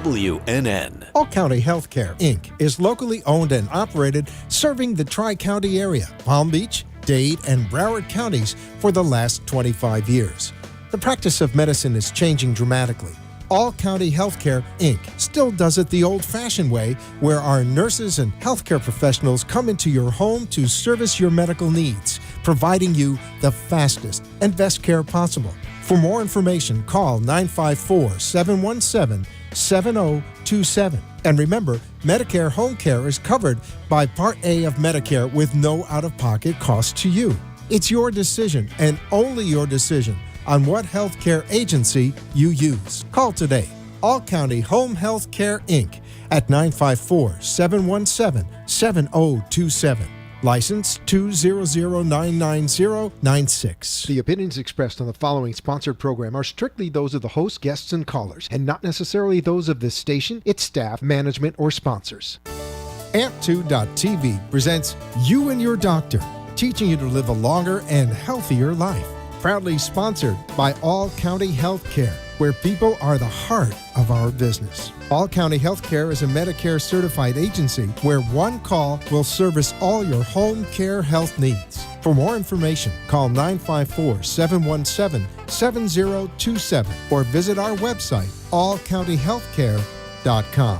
WNN. All County Healthcare, Inc. is locally owned and operated, serving the Tri-County area, Palm Beach, Dade, and Broward counties for the last 25 years. The practice of medicine is changing dramatically. All County Healthcare, Inc. still does it the old-fashioned way, where our nurses and healthcare professionals come into your home to service your medical needs, providing you the fastest and best care possible. For more information, call 954-717-7027. And remember, Medicare Home Care is covered by Part A of Medicare with no out-of-pocket cost to you. It's your decision, and only your decision, on what healthcare agency you use. Call today. All County Home Health Care, Inc. at 954-717-7027. License 200999096. The opinions expressed on the following sponsored program are strictly those of the host, guests, and callers, and not necessarily those of this station, its staff, management, or sponsors. Amp2.tv presents You and Your Doctor, teaching you to live a longer and healthier life. Proudly sponsored by All County Healthcare, where people are the heart of our business. All County Healthcare is a Medicare certified agency where one call will service all your home care health needs. For more information, call 954-717-7027 or visit our website, allcountyhealthcare.com.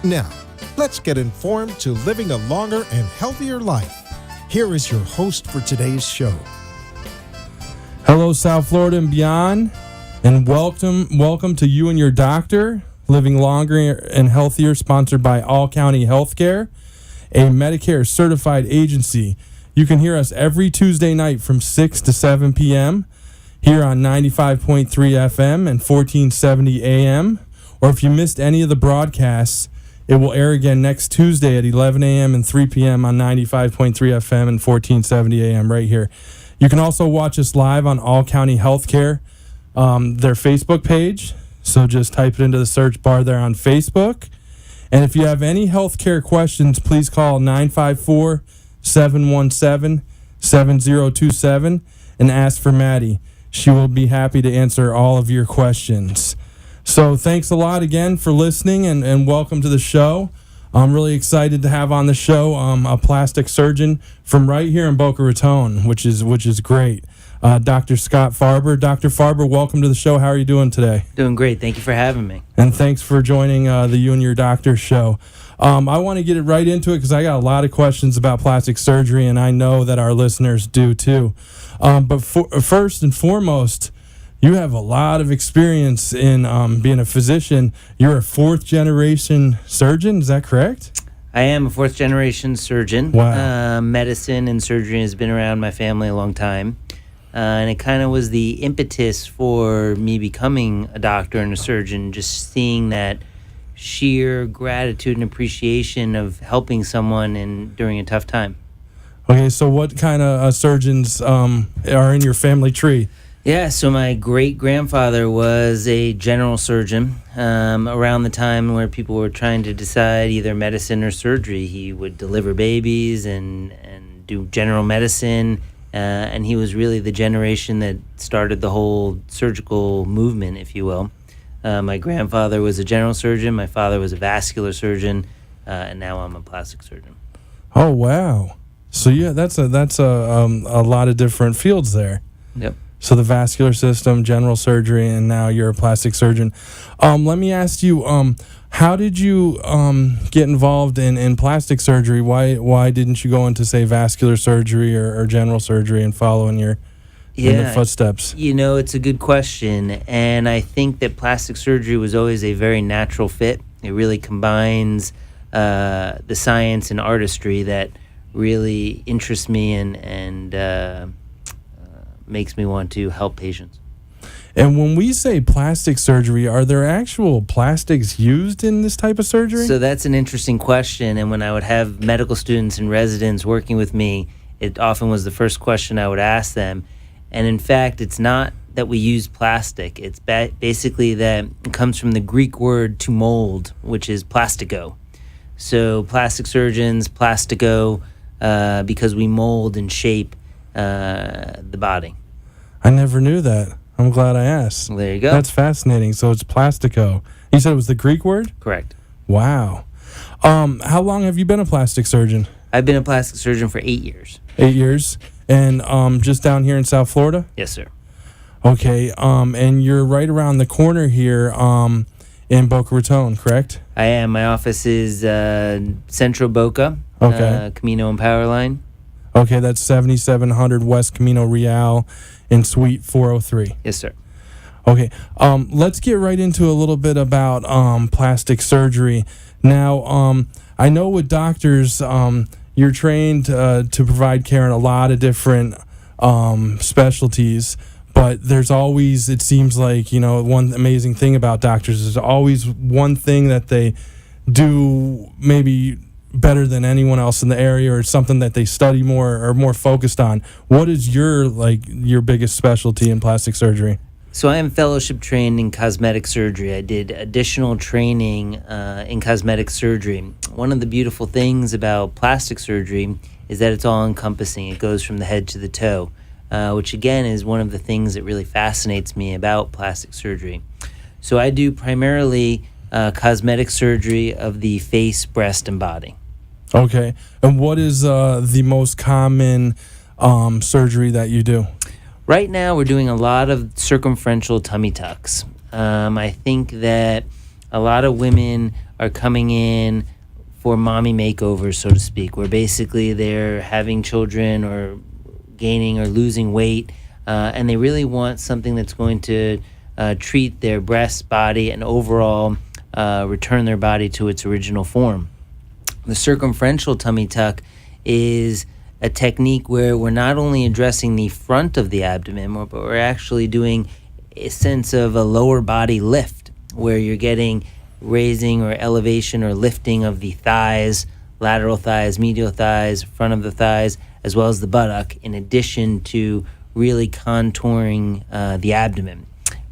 Now, let's get informed to living a longer and healthier life. Here is your host for today's show. Hello, South Florida and beyond, and welcome to You and Your Doctor, Living Longer and Healthier, sponsored by All County Healthcare, a Medicare certified agency. You can hear us every Tuesday night from 6 to 7 p.m. here on 95.3 FM and 1470 AM, or if you missed any of the broadcasts, it will air again next Tuesday at 11 a.m. and 3 p.m. on 95.3 FM and 1470 AM right here. You can also watch us live on All County Healthcare, their Facebook page. So just type it into the search bar there on Facebook. And if you have any healthcare questions, please call 954-717-7027 and ask for Maddie. She will be happy to answer all of your questions. So thanks a lot again for listening and welcome to the show. I'm really excited to have on the show a plastic surgeon from right here in Boca Raton, which is great. Dr. Scott Farber. Dr. Farber, welcome to the show. How are you doing today? Doing great. Thank you for having me. And thanks for joining the You and Your Doctor show. I want to get it right into it because I got a lot of questions about plastic surgery, and I know that our listeners do too. But first and foremost, you have a lot of experience in being a physician. You're a fourth-generation surgeon, is that correct? I am a fourth-generation surgeon. Wow. Medicine and surgery has been around my family a long time. And it kind of was the impetus for me becoming a doctor and a surgeon, just seeing that sheer gratitude and appreciation of helping someone during a tough time. Okay, so what kind of surgeons are in your family tree? Yeah, so my great-grandfather was a general surgeon around the time where people were trying to decide either medicine or surgery. He would deliver babies and do general medicine, and he was really the generation that started the whole surgical movement, if you will. My grandfather was a general surgeon, my father was a vascular surgeon, and now I'm a plastic surgeon. Oh, wow. So, yeah, that's a lot of different fields there. Yep. So the vascular system, general surgery, and now you're a plastic surgeon. Let me ask you, how did you get involved in plastic surgery? Why didn't you go into, say, vascular surgery or general surgery and follow in the footsteps? You know, it's a good question, and I think that plastic surgery was always a very natural fit. It really combines the science and artistry that really interests me and makes me want to help patients. And when we say plastic surgery, are there actual plastics used in this type of surgery? So that's an interesting question, and when I would have medical students and residents working with me, it often was the first question I would ask them. And in fact, it's not that we use plastic. It's basically that it comes from the Greek word to mold, which is plastico. So plastic surgeons, plastico, because we mold and shape the body. I never knew that. I'm glad I asked. Well, there you go. That's fascinating. So it's plastico. You said it was the Greek word? Correct. Wow. How long have you been a plastic surgeon? I've been a plastic surgeon for 8 years. 8 years. And just down here in South Florida? Yes, sir. Okay. And you're right around the corner here in Boca Raton, correct? I am. My office is Central Boca, Camino and Powerline. Okay, that's 7700 West Camino Real in Suite 403. Yes, sir. Okay, let's get right into a little bit about plastic surgery. Now, I know with doctors, you're trained to provide care in a lot of different specialties, but there's always, it seems like, one amazing thing about doctors is always one thing that they do maybe better than anyone else in the area, or something that they study more or more focused on. What is your biggest specialty in plastic surgery? So I am fellowship trained in cosmetic surgery. I did additional training in cosmetic surgery. One of the beautiful things about plastic surgery is that it's all encompassing. It goes from the head to the toe, which again is one of the things that really fascinates me about plastic surgery. So I do primarily cosmetic surgery of the face, breast, and body. Okay. And what is the most common surgery that you do? Right now, we're doing a lot of circumferential tummy tucks. I think that a lot of women are coming in for mommy makeovers, so to speak, where basically they're having children or gaining or losing weight, and they really want something that's going to treat their breast, body, and overall return their body to its original form. The circumferential tummy tuck is a technique where we're not only addressing the front of the abdomen, but we're actually doing a sense of a lower body lift, where you're getting raising or elevation or lifting of the thighs, lateral thighs, medial thighs, front of the thighs, as well as the buttock, in addition to really contouring the abdomen.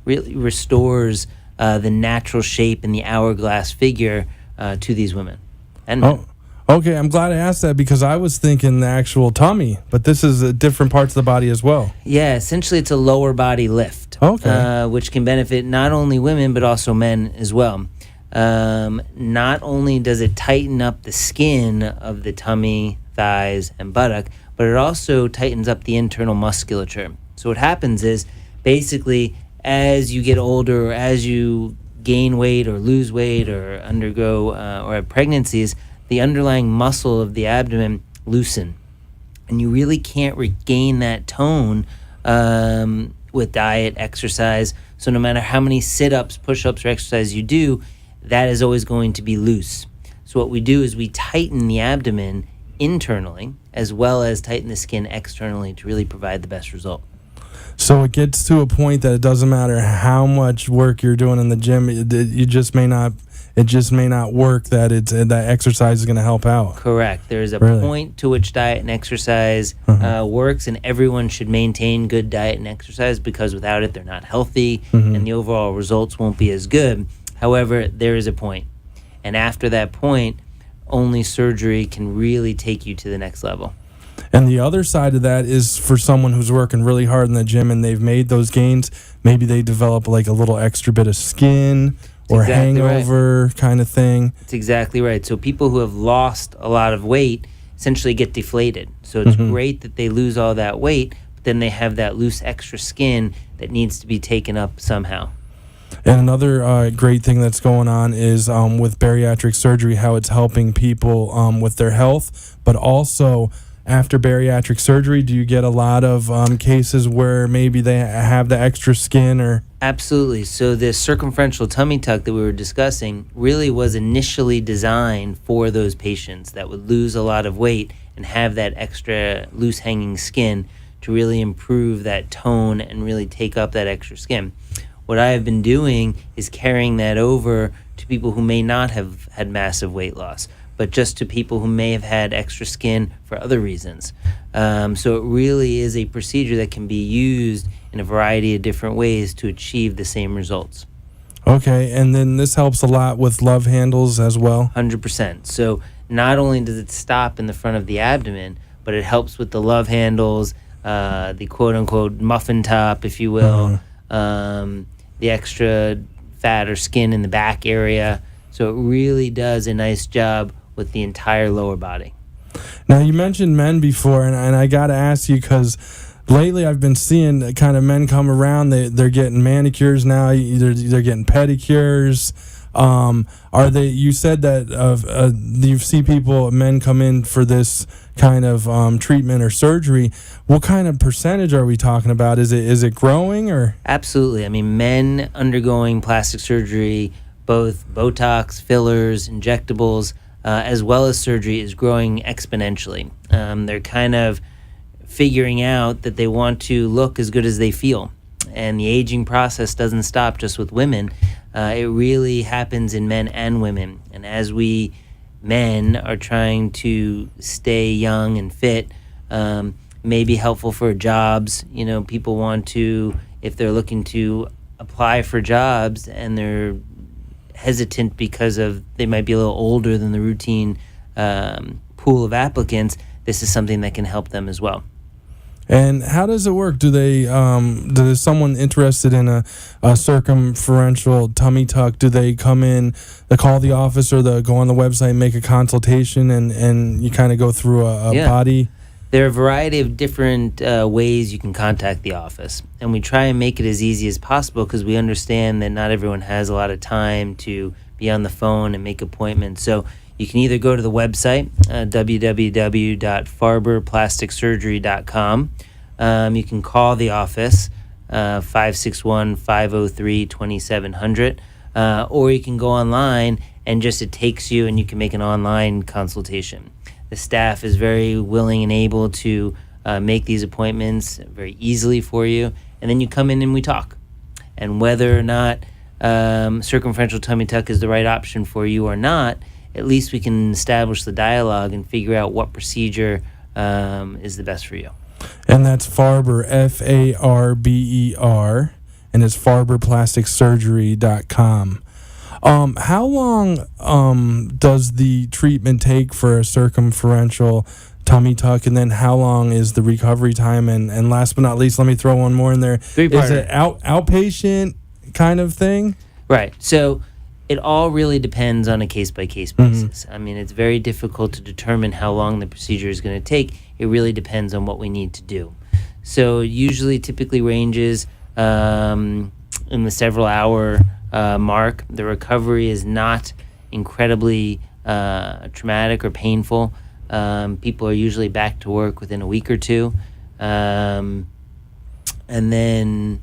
Really restores the natural shape and the hourglass figure to these women and men. Okay, I'm glad I asked that, because I was thinking the actual tummy, but this is different parts of the body as well. Yeah, essentially it's a lower body lift, which can benefit not only women but also men as well. Not only does it tighten up the skin of the tummy, thighs, and buttock, but it also tightens up the internal musculature. So what happens is, basically, as you get older, or as you gain weight or lose weight or undergo or have pregnancies, the underlying muscle of the abdomen loosen, and you really can't regain that tone with diet, exercise. So no matter how many sit-ups, push-ups, or exercise you do, that is always going to be loose. So what we do is we tighten the abdomen internally as well as tighten the skin externally to really provide the best result. So it gets to a point that it doesn't matter how much work you're doing in the gym, it just may not work, that exercise is going to help out. Correct. There's a point to which diet and exercise works, and everyone should maintain good diet and exercise, because without it, they're not healthy, and the overall results won't be as good. However, there is a point, and after that point, only surgery can really take you to the next level. And the other side of that is for someone who's working really hard in the gym and they've made those gains, maybe they develop like a little extra bit of skin or hangover kind of thing. That's exactly right. So people who have lost a lot of weight essentially get deflated. So it's great that they lose all that weight, but then they have that loose extra skin that needs to be taken up somehow. And another great thing that's going on is with bariatric surgery, how it's helping people with their health, but also after bariatric surgery, do you get a lot of cases where maybe they have the extra skin or? Absolutely. So the circumferential tummy tuck that we were discussing really was initially designed for those patients that would lose a lot of weight and have that extra loose hanging skin to really improve that tone and really take up that extra skin. What I have been doing is carrying that over to people who may not have had massive weight loss, but just to people who may have had extra skin for other reasons. So it really is a procedure that can be used in a variety of different ways to achieve the same results. Okay, and then this helps a lot with love handles as well? 100%. So not only does it stop in the front of the abdomen, but it helps with the love handles, the quote-unquote muffin top, if you will, the extra fat or skin in the back area. So it really does a nice job with the entire lower body. Now, you mentioned men before, and I got to ask you because lately I've been seeing kind of men come around. They're getting manicures now. They're getting pedicures. Are they? You said that you see men come in for this kind of treatment or surgery. What kind of percentage are we talking about? Is it growing or? Absolutely. I mean, men undergoing plastic surgery, both Botox, fillers, injectables, as well as surgery, is growing exponentially. They're kind of figuring out that they want to look as good as they feel. And the aging process doesn't stop just with women. It really happens in men and women. And as we men are trying to stay young and fit, may be helpful for jobs. You know, people want to, if they're looking to apply for jobs and they're hesitant because of they might be a little older than the routine pool of applicants, this is something that can help them as well. And how does it work? Does someone interested in a circumferential tummy tuck, do they come in, they call the office, or they go on the website, make a consultation, and you kind of go through a body? There are a variety of different ways you can contact the office, and we try and make it as easy as possible because we understand that not everyone has a lot of time to be on the phone and make appointments. So you can either go to the website, www.farberplasticsurgery.com. You can call the office, 561-503-2700, or you can go online and just it takes you and you can make an online consultation. The staff is very willing and able to make these appointments very easily for you, and then you come in and we talk. And whether or not circumferential tummy tuck is the right option for you or not, at least we can establish the dialogue and figure out what procedure is the best for you. And that's Farber, Farber, and it's farberplasticsurgery.com. How long does the treatment take for a circumferential tummy tuck, and then how long is the recovery time? And last but not least, let me throw one more in there. Three-parter. Is it outpatient kind of thing? Right. So it all really depends on a case-by-case basis. I mean, it's very difficult to determine how long the procedure is going to take. It really depends on what we need to do. So usually typically ranges in the several-hour mark. The recovery is not incredibly traumatic or painful. People are usually back to work within a week or two. And then...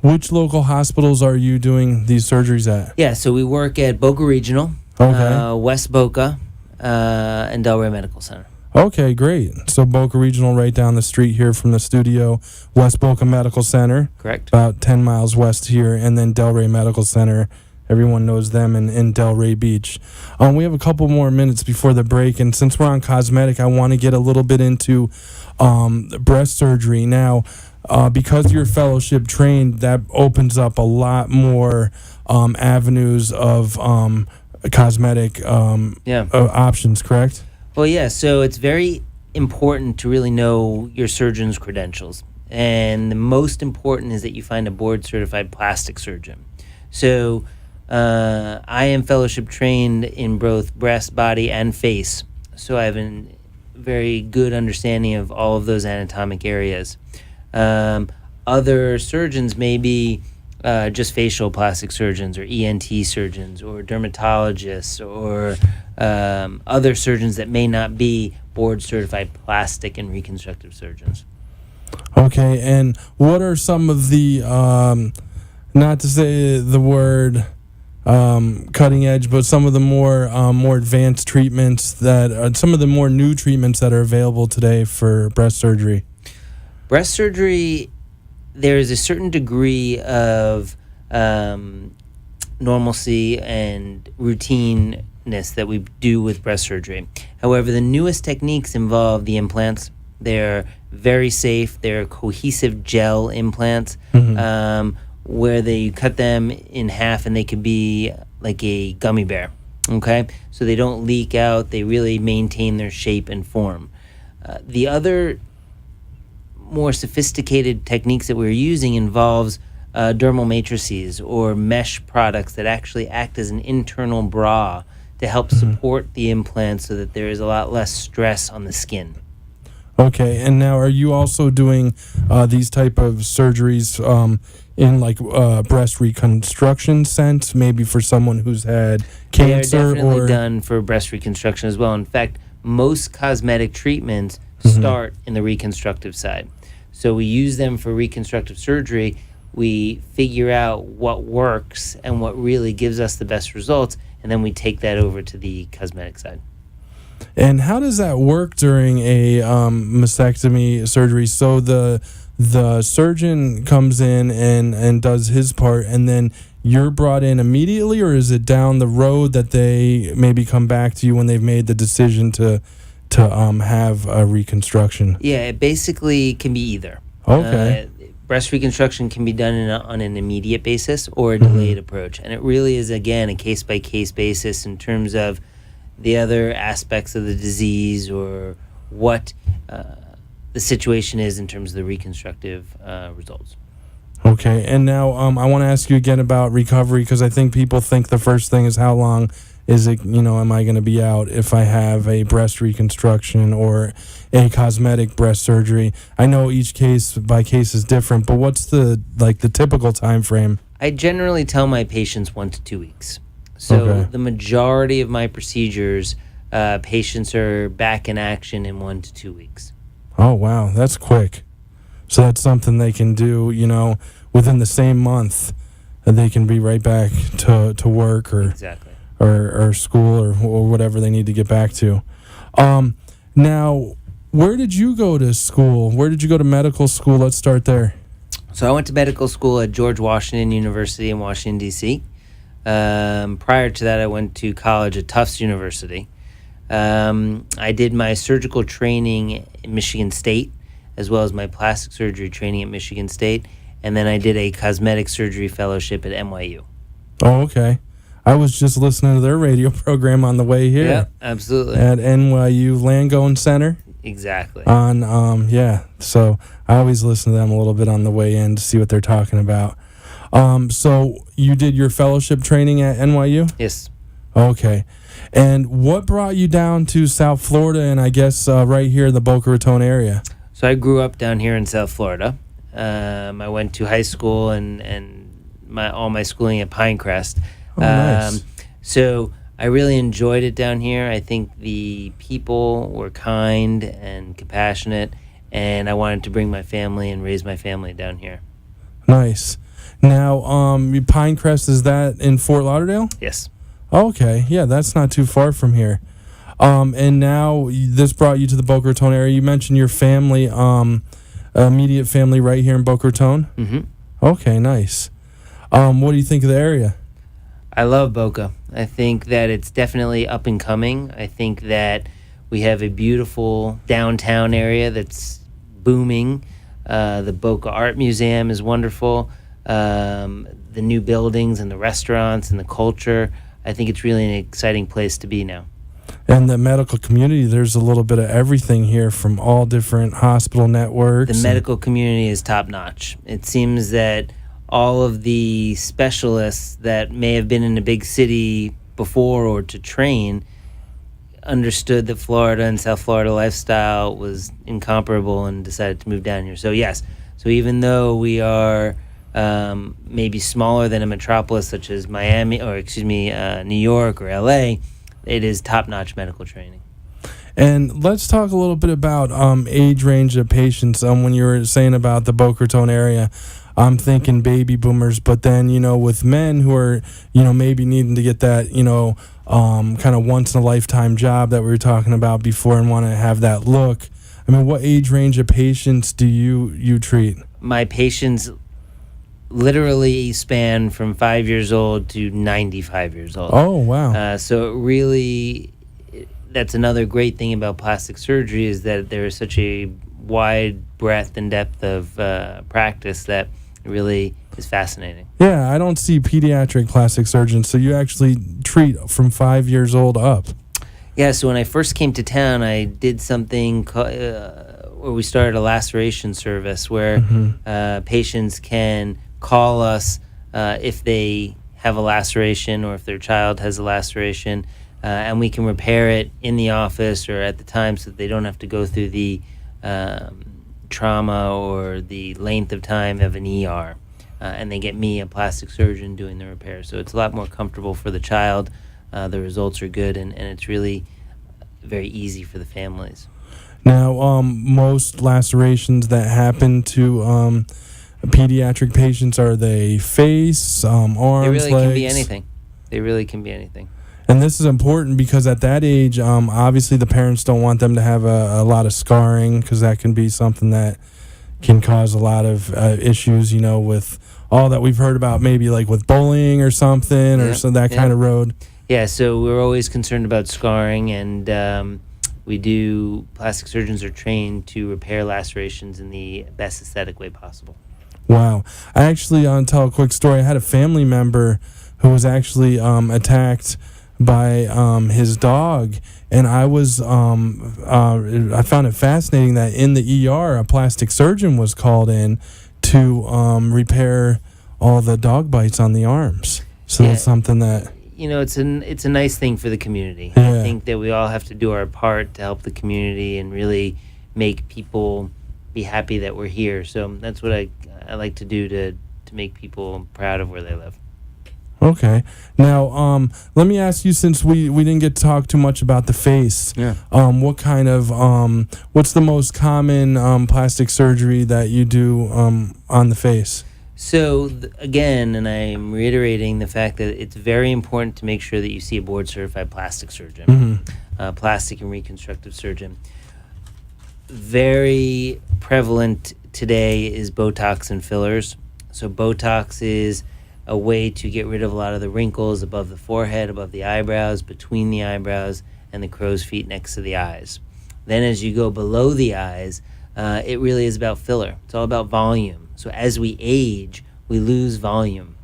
Which local hospitals are you doing these surgeries at? Yeah, so we work at Boca Regional, West Boca, and Delray Medical Center. Okay, great. So Boca Regional right down the street here from the studio, West Boca Medical Center. Correct. About 10 miles west here, and then Delray Medical Center. Everyone knows them in Delray Beach. We have a couple more minutes before the break, and since we're on cosmetic, I want to get a little bit into breast surgery. Now, because you're fellowship trained, that opens up a lot more avenues of cosmetic options, correct? Well, yeah, so it's very important to really know your surgeon's credentials. And the most important is that you find a board-certified plastic surgeon. So I am fellowship trained in both breast, body, and face. So I have a very good understanding of all of those anatomic areas. Other surgeons may be just facial plastic surgeons or ENT surgeons or dermatologists or other surgeons that may not be board-certified plastic and reconstructive surgeons. Okay, and what are some of the, not to say the word cutting edge, but some of the more advanced treatments some of the more new treatments that are available today for breast surgery? Breast surgery, there is a certain degree of normalcy and routineness that we do with breast surgery. However, the newest techniques involve the implants. They're very safe. They're cohesive gel implants where they cut them in half and they could be like a gummy bear. Okay? So they don't leak out. They really maintain their shape and form. The other more sophisticated techniques that we're using involves dermal matrices or mesh products that actually act as an internal bra to help support the implant so that there is a lot less stress on the skin. Okay, and now are you also doing these type of surgeries in like breast reconstruction sense, maybe for someone who's had cancer? They're definitely done for breast reconstruction as well. In fact, most cosmetic treatments start in the reconstructive side. So we use them for reconstructive surgery. We figure out what works and what really gives us the best results, and then we take that over to the cosmetic side. And how does that work during a mastectomy surgery? So the surgeon comes in and does his part, and then you're brought in immediately, or is it down the road that they maybe come back to you when they've made the decision to have a reconstruction? Yeah, it basically can be either. Okay. Breast reconstruction can be done on an immediate basis or a delayed approach. And it really is, again, a case-by-case basis in terms of the other aspects of the disease or what the situation is in terms of the reconstructive results. Okay, and now I want to ask you again about recovery, because I think people think the first thing is how long is it, am I going to be out if I have a breast reconstruction or a cosmetic breast surgery? I know each case by case is different, but what's the typical time frame? I generally tell my patients 1 to 2 weeks. So the majority of my procedures, patients are back in action in 1 to 2 weeks. Oh, wow, that's quick. So that's something they can do, within the same month. They can be right back to work or exactly. or school or whatever they need to get back to. Now, where did you go to school? Where did you go to medical school? Let's start there. So I went to medical school at George Washington University in Washington, D.C. Prior to that, I went to college at Tufts University. I did my surgical training in Michigan State, as well as my plastic surgery training at Michigan State. And then I did a cosmetic surgery fellowship at NYU. Oh, okay. I was just listening to their radio program on the way here. Yeah, absolutely. At NYU Langone Center. Exactly. So I always listen to them a little bit on the way in to see what they're talking about. So you did your fellowship training at NYU? Yes. Okay. And what brought you down to South Florida and I guess right here in the Boca Raton area? So I grew up down here in South Florida. I went to high school and all my schooling at Pinecrest. Oh, nice. So I really enjoyed it down here. I think the people were kind and compassionate, and I wanted to bring my family and raise my family down here. Nice. Now, Pinecrest, is that in Fort Lauderdale? Yes. Okay. Yeah, that's not too far from here. And now this brought you to the Boca Raton area. You mentioned your family, immediate family right here in Boca Raton? Mm-hmm. Okay, nice. What do you think of the area? I love Boca. I think that it's definitely up and coming. I think that we have a beautiful downtown area that's booming. The Boca Art Museum is wonderful. The new buildings and the restaurants and the culture. I think it's really an exciting place to be now. And the medical community, there's a little bit of everything here from all different hospital networks. The medical community is top-notch. It seems that all of the specialists that may have been in a big city before or to train understood that Florida and South Florida lifestyle was incomparable and decided to move down here. So yes, so even though we are maybe smaller than a metropolis such as New York or LA, it is top-notch medical training. And let's talk a little bit about age range of patients. When you were saying about the Boca Raton area, I'm thinking baby boomers, but then, with men who are, maybe needing to get that, kind of once-in-a-lifetime job that we were talking about before and want to have that look. I mean, what age range of patients do you treat? My patients literally span from 5 years old to 95 years old. Oh, wow. So really, that's another great thing about plastic surgery is that there is such a wide breadth and depth of practice that really is fascinating. Yeah, I don't see pediatric plastic surgeons, so you actually treat from 5 years old up. Yeah, so when I first came to town, I did something where we started a laceration service where patients can call us if they have a laceration or if their child has a laceration, and we can repair it in the office or at the time so that they don't have to go through the trauma or the length of time of an ER. And they get me, a plastic surgeon, doing the repair. So it's a lot more comfortable for the child. The results are good, and it's really very easy for the families. Now, most lacerations that happen to pediatric patients, are they face, arms, They really legs? can be anything. They really can be anything. And this is important because at that age, obviously the parents don't want them to have a lot of scarring, because that can be something that can cause a lot of issues, with all that we've heard about, maybe like with bullying or something, or so that kind of road. Yeah, so we're always concerned about scarring, and plastic surgeons are trained to repair lacerations in the best aesthetic way possible. Wow. I actually, I'll tell a quick story. I had a family member who was actually attacked by his dog, and I found it fascinating that in the ER, a plastic surgeon was called in to repair all the dog bites on the arms. So that's something that... it's a nice thing for the community. Yeah. I think that we all have to do our part to help the community and really make people be happy that we're here. So that's what I like to do to make people proud of where they live. Okay. Now, let me ask you, since we didn't get to talk too much about the face. Yeah. What kind of what's the most common plastic surgery that you do on the face? So again, and I'm reiterating the fact that it's very important to make sure that you see a board-certified plastic surgeon, plastic and reconstructive surgeon. Very prevalent today is Botox and fillers. So Botox is a way to get rid of a lot of the wrinkles above the forehead, above the eyebrows, between the eyebrows, and the crow's feet next to the eyes. Then as you go below the eyes, it really is about filler. It's all about volume. So as we age, we lose volume,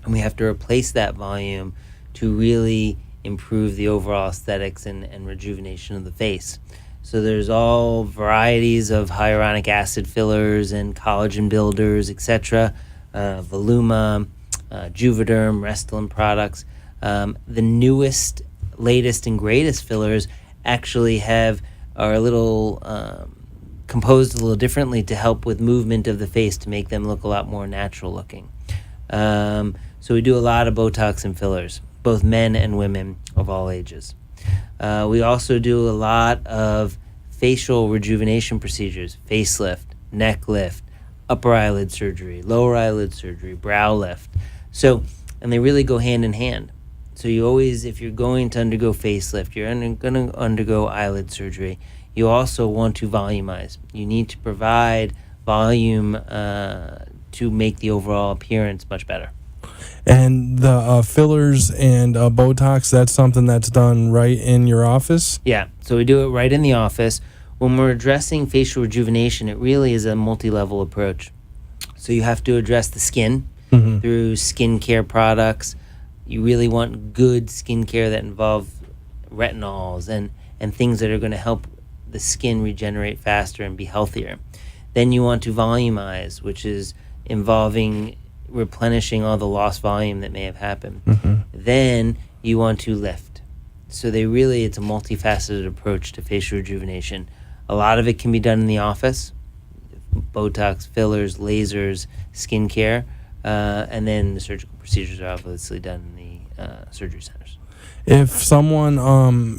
and we have to replace that volume to really improve the overall aesthetics and rejuvenation of the face. So there's all varieties of hyaluronic acid fillers and collagen builders, etc., Voluma, Juvederm, Restylane products. The newest, latest, and greatest fillers actually are a little composed a little differently to help with movement of the face to make them look a lot more natural looking. So we do a lot of Botox and fillers, both men and women of all ages. We also do a lot of facial rejuvenation procedures, facelift, neck lift, upper eyelid surgery, lower eyelid surgery, brow lift. So, and they really go hand in hand. So you always, if you're going to undergo facelift, you're going to undergo eyelid surgery, you also want to volumize. You need to provide volume to make the overall appearance much better. And the fillers and Botox, that's something that's done right in your office? Yeah, so we do it right in the office. When we're addressing facial rejuvenation, it really is a multi-level approach. So you have to address the skin through skincare products. You really want good skincare that involve retinols and things that are going to help the skin regenerate faster and be healthier. Then you want to volumize, which is involving replenishing all the lost volume that may have happened. Then you want to lift. So it's a multifaceted approach to facial rejuvenation. A lot of it can be done in the office, Botox, fillers, lasers, skincare, and then the surgical procedures are obviously done in the surgery centers. If someone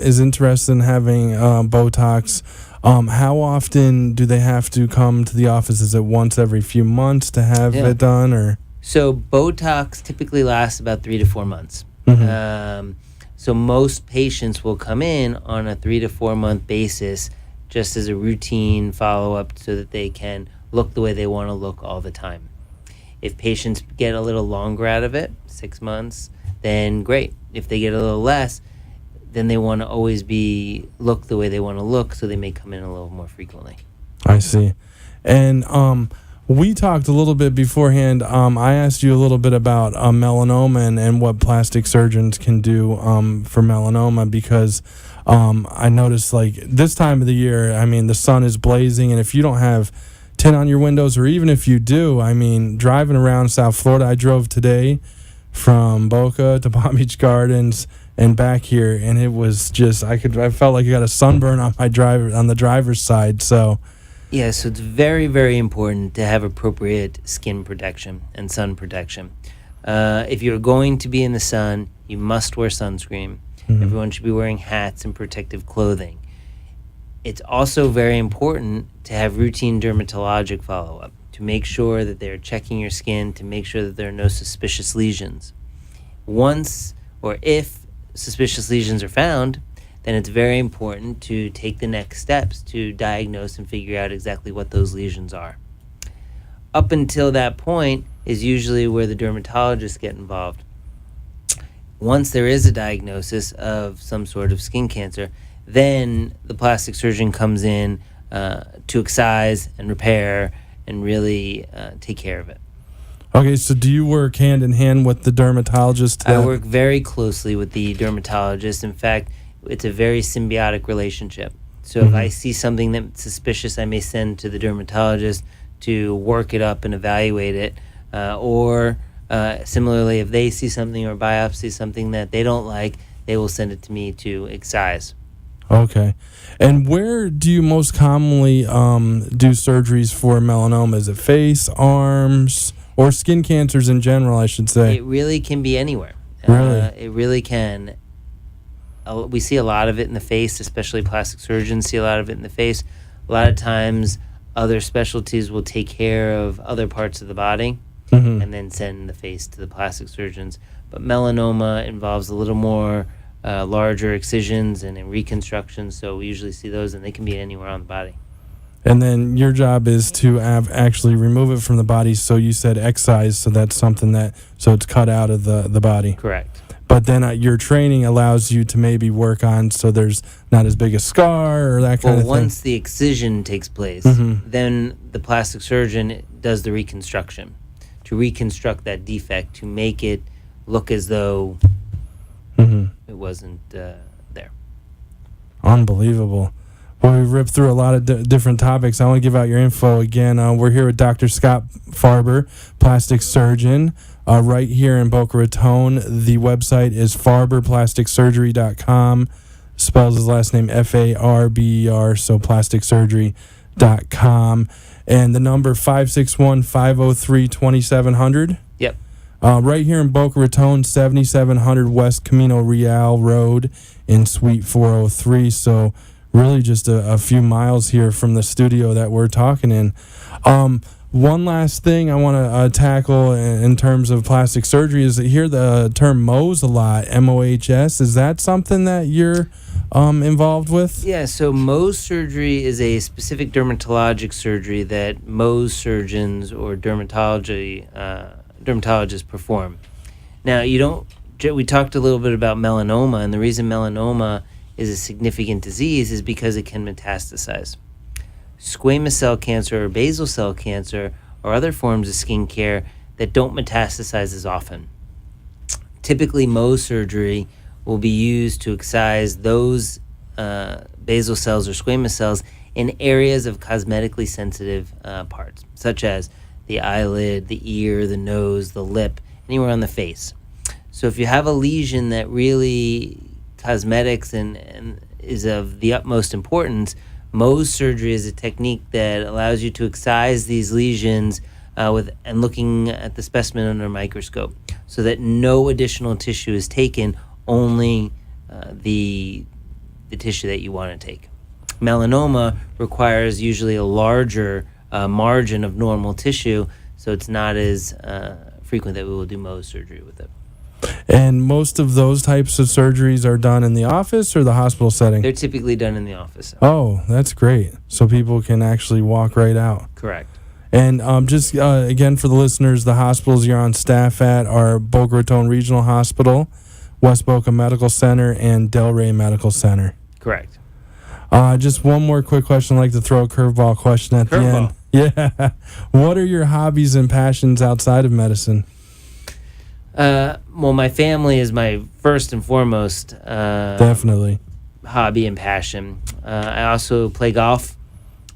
is interested in having Botox, how often do they have to come to the office? Is it once every few months to have it done, or? So Botox typically lasts about 3 to 4 months. So most patients will come in on a 3 to 4 month basis just as a routine follow-up so that they can look the way they want to look all the time. If patients get a little longer out of it, 6 months, then great. If they get a little less, then they want to always look the way they want to look, so they may come in a little more frequently. I see. And We talked a little bit beforehand. I asked you a little bit about melanoma and what plastic surgeons can do for melanoma because I noticed like this time of the year, I mean, the sun is blazing, and if you don't have tint on your windows, or even if you do, I mean, driving around South Florida, I drove today from Boca to Palm Beach Gardens and back here, and it was just I felt like I got a sunburn on the driver's side. So yeah, so it's very, very important to have appropriate skin protection and sun protection. If you're going to be in the sun, you must wear sunscreen. Everyone should be wearing hats and protective clothing. It's also very important to have routine dermatologic follow-up to make sure that they're checking your skin, to make sure that there are no suspicious lesions. Once or if suspicious lesions are found, then it's very important to take the next steps to diagnose and figure out exactly what those lesions are. Up until that point is usually where the dermatologists get involved. Once there is a diagnosis of some sort of skin cancer, then the plastic surgeon comes in to excise and repair and really take care of it. Okay, so do you work hand in hand with the dermatologist? I work very closely with the dermatologist. In fact, it's a very symbiotic relationship. So if I see something that's suspicious, I may send to the dermatologist to work it up and evaluate it. Or similarly, if they see something or biopsy something that they don't like, they will send it to me to excise. Okay. And where do you most commonly do surgeries for melanoma? Is it face, arms, or skin cancers in general, I should say? It really can be anywhere. Really? It really can. We see a lot of it in the face, especially plastic surgeons see a lot of it in the face. A lot of times, other specialties will take care of other parts of the body and then send the face to the plastic surgeons. But melanoma involves a little more larger excisions and reconstruction, so we usually see those, and they can be anywhere on the body. And then your job is to actually remove it from the body. So you said excise, so that's something so it's cut out of the body. Correct. But then your training allows you to maybe work on so there's not as big a scar or that kind of thing. Well, once the excision takes place, then the plastic surgeon does the reconstruction to reconstruct that defect to make it look as though it wasn't there. Unbelievable. Well, we ripped through a lot of different topics. I want to give out your info again. We're here with Dr. Scott Farber, plastic surgeon, right here in Boca Raton. The website is farberplasticsurgery.com. Spells his last name Farber, so plasticsurgery.com. And the number 561-503-2700. Yep. Right here in Boca Raton, 7700 West Camino Real Road in Suite 403. So really just a few miles here from the studio that we're talking in. One last thing I want to tackle in terms of plastic surgery is that hear the term Mohs a lot, M-O-H-S. Is that something that you're involved with? Yeah, so Mohs surgery is a specific dermatologic surgery that Mohs surgeons or dermatologists perform. Now, we talked a little bit about melanoma, and the reason melanoma is a significant disease is because it can metastasize. Squamous cell cancer or basal cell cancer or other forms of skin care that don't metastasize as often. Typically, Mohs surgery will be used to excise those basal cells or squamous cells in areas of cosmetically sensitive parts, such as the eyelid, the ear, the nose, the lip, anywhere on the face. So if you have a lesion that really cosmetics and is of the utmost importance, Mohs surgery is a technique that allows you to excise these lesions and looking at the specimen under a microscope so that no additional tissue is taken, only the tissue that you want to take. Melanoma requires usually a larger margin of normal tissue, so it's not as frequent that we will do Mohs surgery with it. And most of those types of surgeries are done in the office or the hospital setting? They're typically done in the office. Oh, that's great. So people can actually walk right out. Correct. And just again for the listeners, the hospitals you're on staff at are Boca Raton Regional Hospital, West Boca Medical Center, and Delray Medical Center. Correct. Just one more quick question. I'd like to throw a curveball question at the end. Yeah. What are your hobbies and passions outside of medicine? Well, my family is my first and foremost Definitely. hobby and passion. I also play golf.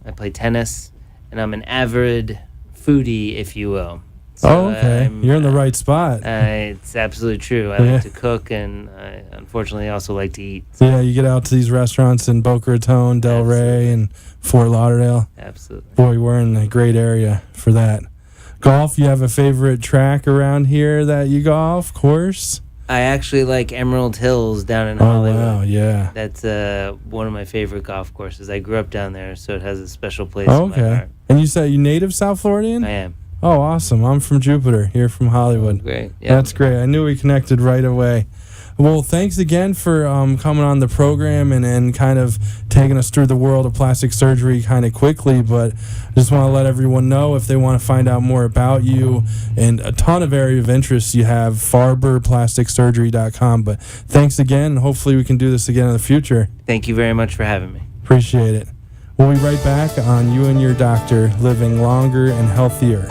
I play tennis, and I'm an avid foodie, if you will. So, okay. You're in the right spot. It's absolutely true. I like to cook, and I unfortunately also like to eat. So. Yeah, you get out to these restaurants in Boca Raton, Delray, and Fort Lauderdale. Absolutely. Boy, we're in a great area for that. Golf, you have a favorite track around here that you golf, course? I actually like Emerald Hills down in Hollywood. Oh, wow, yeah. That's one of my favorite golf courses. I grew up down there, so it has a special place in my heart. And you said you native South Floridian? I am. Oh, awesome. I'm from Jupiter, here from Hollywood. Oh, great. Yeah. That's great. I knew we connected right away. Well, thanks again for coming on the program and kind of taking us through the world of plastic surgery kind of quickly. But I just want to let everyone know, if they want to find out more about you and a ton of area of interest, you have farberplasticsurgery.com. But thanks again, and hopefully we can do this again in the future. Thank you very much for having me. Appreciate it. We'll be right back on You and Your Doctor, Living Longer and Healthier.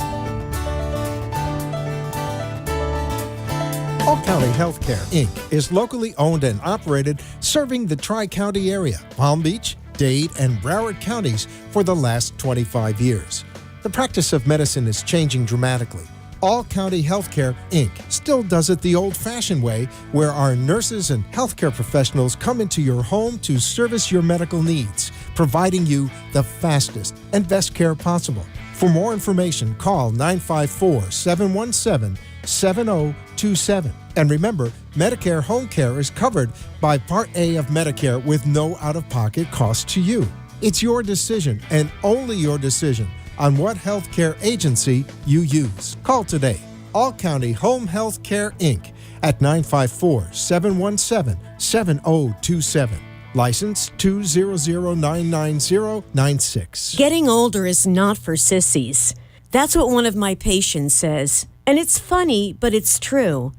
All County Healthcare, Inc. is locally owned and operated, serving the Tri-County area, Palm Beach, Dade, and Broward counties for the last 25 years. The practice of medicine is changing dramatically. All County Healthcare, Inc. still does it the old-fashioned way, where our nurses and healthcare professionals come into your home to service your medical needs, providing you the fastest and best care possible. For more information, call 954-717-7027. And remember, Medicare Home Care is covered by Part A of Medicare with no out-of-pocket cost to you. It's your decision, and only your decision, on what healthcare agency you use. Call today. All County Home Health Care, Inc. at 954-717-7027. License 200999096. Getting older is not for sissies. That's what one of my patients says. And it's funny, but it's true.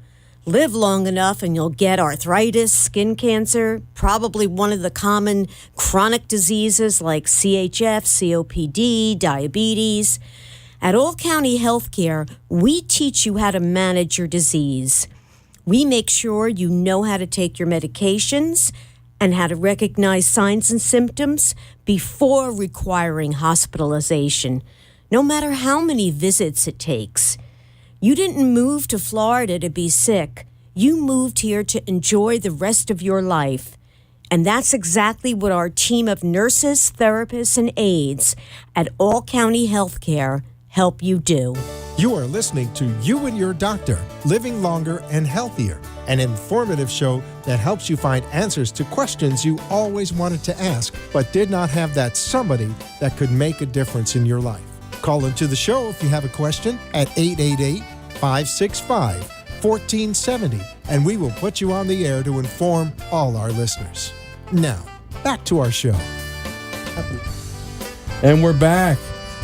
Live long enough and you'll get arthritis, skin cancer, probably one of the common chronic diseases like CHF, COPD, diabetes. At All County Healthcare, we teach you how to manage your disease. We make sure you know how to take your medications and how to recognize signs and symptoms before requiring hospitalization, no matter how many visits it takes. You didn't move to Florida to be sick. You moved here to enjoy the rest of your life. And that's exactly what our team of nurses, therapists, and aides at All County Healthcare help you do. You are listening to You and Your Doctor, Living Longer and Healthier, an informative show that helps you find answers to questions you always wanted to ask, but did not have that somebody that could make a difference in your life. Call into the show if you have a question at 888-565-1470, and we will put you on the air to inform all our listeners. Now, back to our show. And we're back.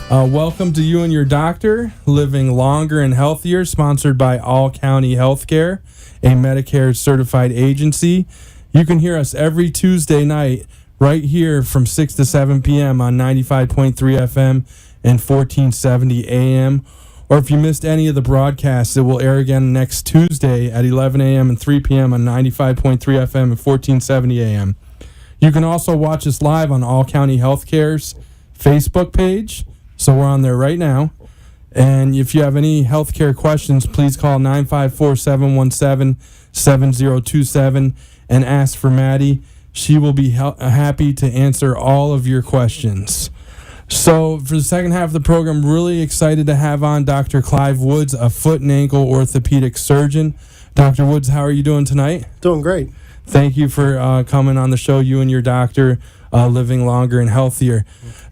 Welcome to You and Your Doctor, Living Longer and Healthier, sponsored by All County Healthcare, a Medicare certified agency. You can hear us every Tuesday night right here from 6 to 7 p.m. on 95.3 FM and 1470 AM. Or if you missed any of the broadcasts, it will air again next Tuesday at 11 a.m. and 3 p.m. on 95.3 FM and 1470 AM. You can also watch us live on All County Healthcare's Facebook page. So we're on there right now. And if you have any healthcare questions, please call 954-717-7027 and ask for Maddie. She will be happy to answer all of your questions. So for the second half of the program, really excited to have on Dr. Clive Woods, a foot and ankle orthopedic surgeon. Dr. Woods, how are you doing tonight? Doing great. Thank you for coming on the show, You and Your Doctor, Living Longer and Healthier.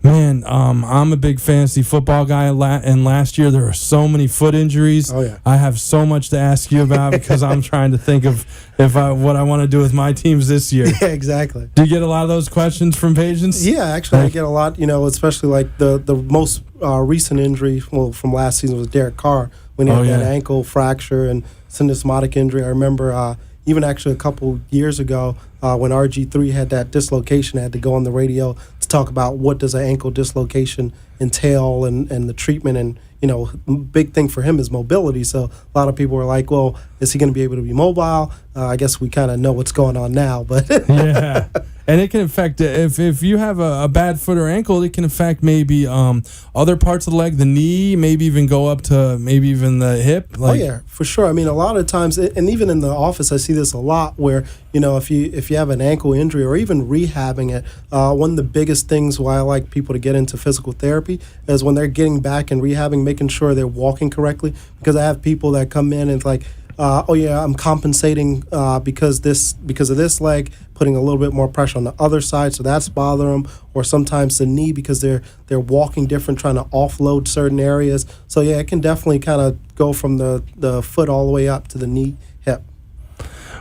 Man, I'm a big fantasy football guy, and last year there were so many foot injuries. Oh, yeah. I have so much to ask you about because I'm trying to think of what I want to do with my teams this year. Yeah, exactly. Do you get a lot of those questions from patients? Yeah, actually, I get a lot, especially like the most recent injury from last season was Derek Carr when he had that ankle fracture and syndesmotic injury. I remember even actually a couple years ago when RG3 had that dislocation, I had to go on the radio to talk about what does an ankle dislocation entail and the treatment. And big thing for him is mobility. So a lot of people are like, well, is he going to be able to be mobile? I guess we kind of know what's going on now, but yeah. And it can affect, if you have a bad foot or ankle, it can affect maybe other parts of the leg, the knee, maybe even go up to maybe even the hip. Oh yeah, for sure. I mean, a lot of times, and even in the office, I see this a lot where, if you have an ankle injury or even rehabbing it, one of the biggest things why I like people to get into physical therapy is when they're getting back and rehabbing, making sure they're walking correctly. Because I have people that come in and it's like, oh yeah, I'm compensating because of this leg, putting a little bit more pressure on the other side, so that's bothering them. Or sometimes the knee because they're walking different, trying to offload certain areas. So yeah, it can definitely kind of go from the foot all the way up to the knee, hip.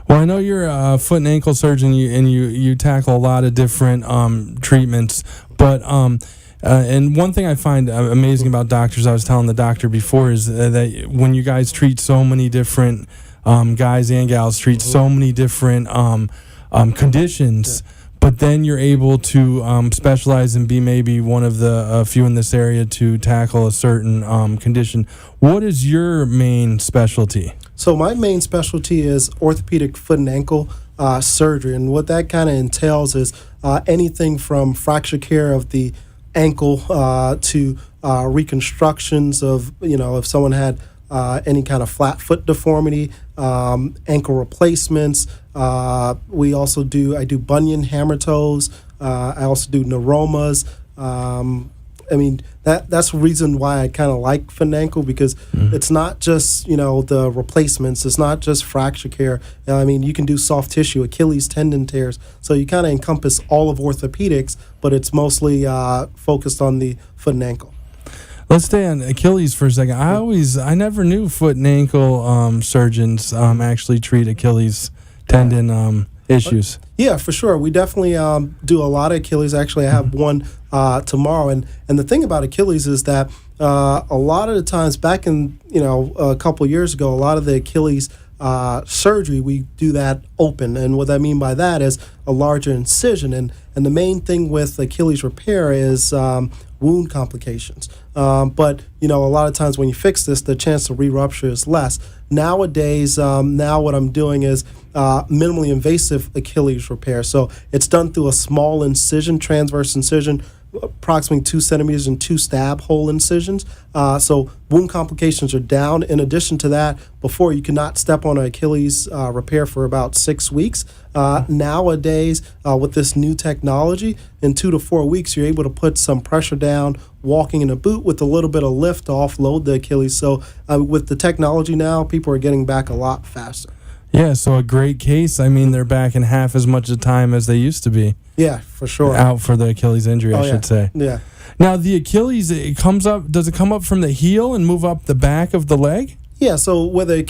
Well, I know you're a foot and ankle surgeon, and you tackle a lot of different treatments, but and one thing I find amazing about doctors, I was telling the doctor before, is that when you guys treat so many different guys and gals, treat so many different conditions, but then you're able to specialize and be maybe one of the few in this area to tackle a certain condition. What is your main specialty? So my main specialty is orthopedic foot and ankle surgery, and what that kind of entails is anything from fracture care of the ankle to reconstructions of, if someone had any kind of flat foot deformity, ankle replacements. I do bunion, hammer toes. I also do neuromas. That's the reason why I kind of like foot and ankle, because it's not just, the replacements. It's not just fracture care. You can do soft tissue, Achilles tendon tears. So you kind of encompass all of orthopedics, but it's mostly focused on the foot and ankle. Let's stay on Achilles for a second. I never knew foot and ankle surgeons actually treat Achilles tendon issues. Yeah, for sure. We definitely do a lot of Achilles. Actually, I have one tomorrow. And the thing about Achilles is that a lot of the times back in, a couple of years ago, a lot of the Achilles surgery, we do that open. And what I mean by that is a larger incision. And the main thing with Achilles repair is wound complications. But, a lot of times when you fix this, the chance to re-rupture is less. Nowadays, now what I'm doing is minimally invasive Achilles repair. So it's done through a small incision, transverse incision, approximately 2 centimeters and 2 stab hole incisions. So wound complications are down. In addition to that, before you could not step on an Achilles repair for about 6 weeks. Nowadays, with this new technology, in 2 to 4 weeks, you're able to put some pressure down, walking in a boot with a little bit of lift to offload the Achilles. So with the technology now, people are getting back a lot faster. Yeah, so a great case. They're back in half as much of the time as they used to be. Yeah, for sure. Out for the Achilles injury, I should say. Yeah. Now, the Achilles, does it come up from the heel and move up the back of the leg? Yeah, so where the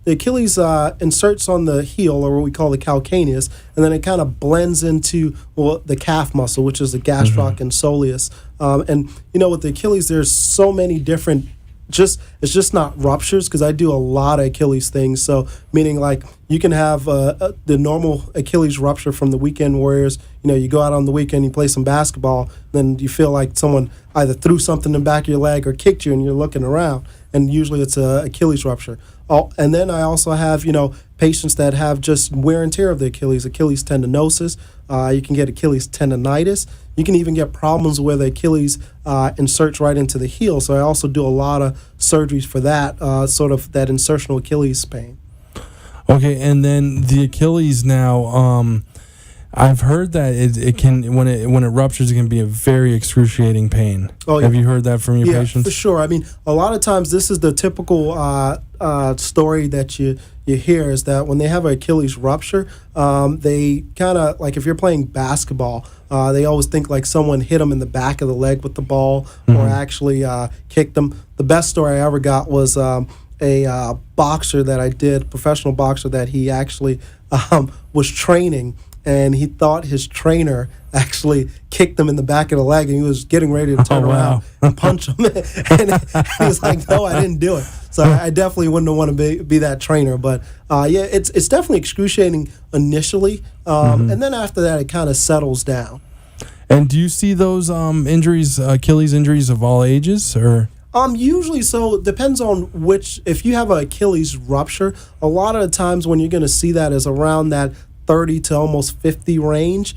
Achilles inserts on the heel, or what we call the calcaneus, and then it kind of blends into the calf muscle, which is the gastroc and soleus. And with the Achilles, there's so many different. It's just not ruptures, because I do a lot of Achilles things. So meaning like you can have the normal Achilles rupture from the weekend warriors. You go out on the weekend, you play some basketball, then you feel like someone either threw something in the back of your leg or kicked you, and you're looking around, and usually it's a Achilles rupture. And then I also have patients that have just wear and tear of the Achilles tendinosis. You can get Achilles tendonitis. You can even get problems where the Achilles inserts right into the heel. So I also do a lot of surgeries for that, sort of that insertional Achilles pain. Okay, and then the Achilles now, I've heard that it can, when it ruptures, it can be a very excruciating pain. Oh, yeah. Have you heard that from your patients? For sure. A lot of times this is the typical story that you hear, is that when they have an Achilles rupture, they kind of, like if you're playing basketball, they always think like someone hit them in the back of the leg with the ball, or actually kicked them. The best story I ever got was a boxer that I did, professional boxer, that he actually was training, and he thought his trainer actually kicked him in the back of the leg, and he was getting ready to turn around and punch him. and he was like, no, I didn't do it. So I definitely wouldn't want to be that trainer. But it's definitely excruciating initially. And then after that, it kind of settles down. And do you see those injuries, Achilles injuries of all ages, or? Usually, so it depends on if you have an Achilles rupture, a lot of the times when you're going to see that is around that 30 to almost 50 range,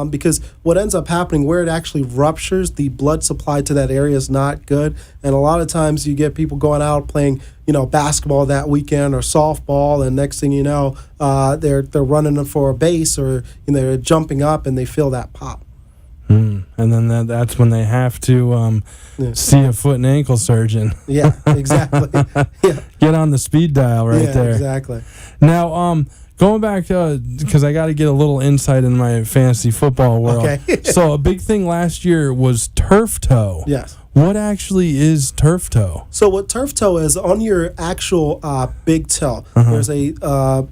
because what ends up happening where it actually ruptures, the blood supply to that area is not good. And a lot of times you get people going out playing, basketball that weekend or softball, and next thing you know, they're running for a base, or they're jumping up and they feel that pop. And then that's when they have to see a foot and ankle surgeon. Yeah, exactly. Yeah. Get on the speed dial there. Exactly. Now, going back, because I got to get a little insight in my fantasy football world. Okay. So a big thing last year was turf toe. Yes. What actually is turf toe? So what turf toe is, on your actual big toe, there's a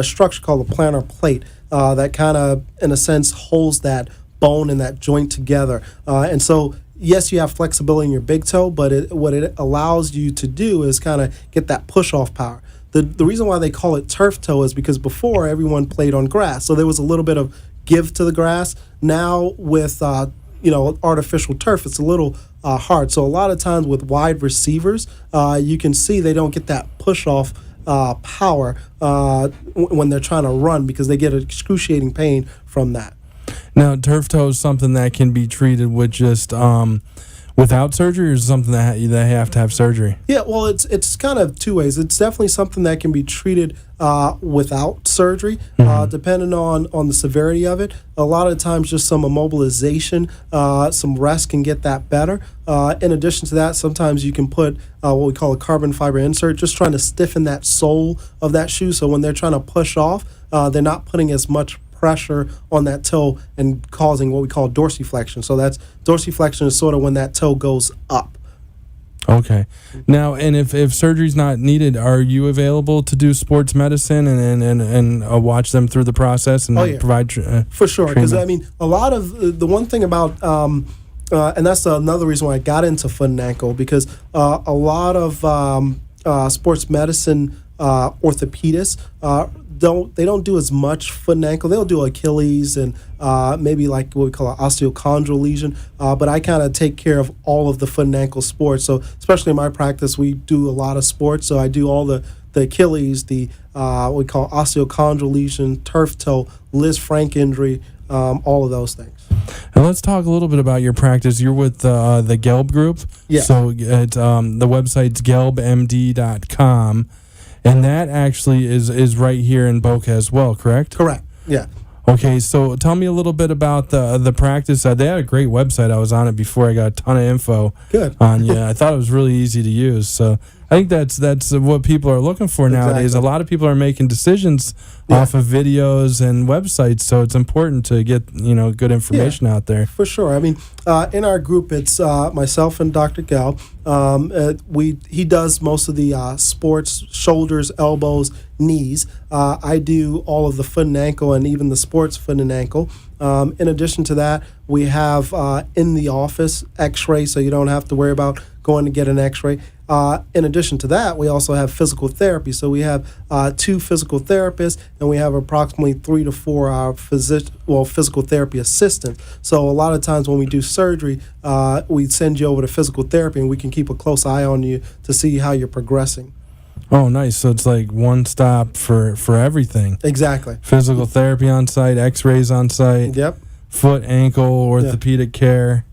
structure called a plantar plate that kind of, in a sense, holds that bone and that joint together. And so, yes, you have flexibility in your big toe, but what it allows you to do is kind of get that push-off power. The reason why they call it turf toe is because before everyone played on grass, so there was a little bit of give to the grass. Now with artificial turf, it's a little hard. So a lot of times with wide receivers, you can see they don't get that push-off power when they're trying to run, because they get excruciating pain from that. Now, turf toe is something that can be treated with just without surgery, or is it something that they have to have surgery? Yeah, well, it's kind of two ways. It's definitely something that can be treated without surgery, depending on the severity of it. A lot of times, just some immobilization, some rest can get that better. In addition to that, sometimes you can put what we call a carbon fiber insert, just trying to stiffen that sole of that shoe, so when they're trying to push off, they're not putting as much pressure on that toe and causing what we call dorsiflexion. So that's dorsiflexion is sort of when that toe goes up. Okay. Now, and if surgery's not needed, are you available to do sports medicine and watch them through the process and provide for sure? Because a lot of the one thing about and that's another reason why I got into foot and ankle, because a lot of sports medicine orthopedists don't do as much foot and ankle. They'll do Achilles and maybe like what we call an osteochondral lesion. But I kind of take care of all of the foot and ankle sports. So especially in my practice, we do a lot of sports. So I do all the Achilles, the what we call osteochondral lesion, turf toe, Lisfranc injury, all of those things. And let's talk a little bit about your practice. You're with the Gelb group. Yeah. So the website's gelbmd.com. And that actually is right here in Boca as well, correct? Correct, yeah. Okay, so tell me a little bit about the practice. They had a great website. I was on it before. I got a ton of info on you. I thought it was really easy to use. So I think that's what people are looking for nowadays. Exactly. A lot of people are making decisions off of videos and websites, so it's important to get good information out there. For sure. In our group, it's myself and Dr. Gelb. He does most of the sports, shoulders, elbows, knees. I do all of the foot and ankle and even the sports foot and ankle. In addition to that, we have in the office x-ray, so you don't have to worry about going to get an x-ray. In addition to that, we also have physical therapy. So we have 2 physical therapists, and we have approximately 3 to 4 physical therapy assistants. So a lot of times when we do surgery, we send you over to physical therapy, and we can keep a close eye on you to see how you're progressing. Oh, nice. So it's like one stop for everything. Exactly. Physical therapy on site, x-rays on site. Yep. Foot, ankle, orthopedic care.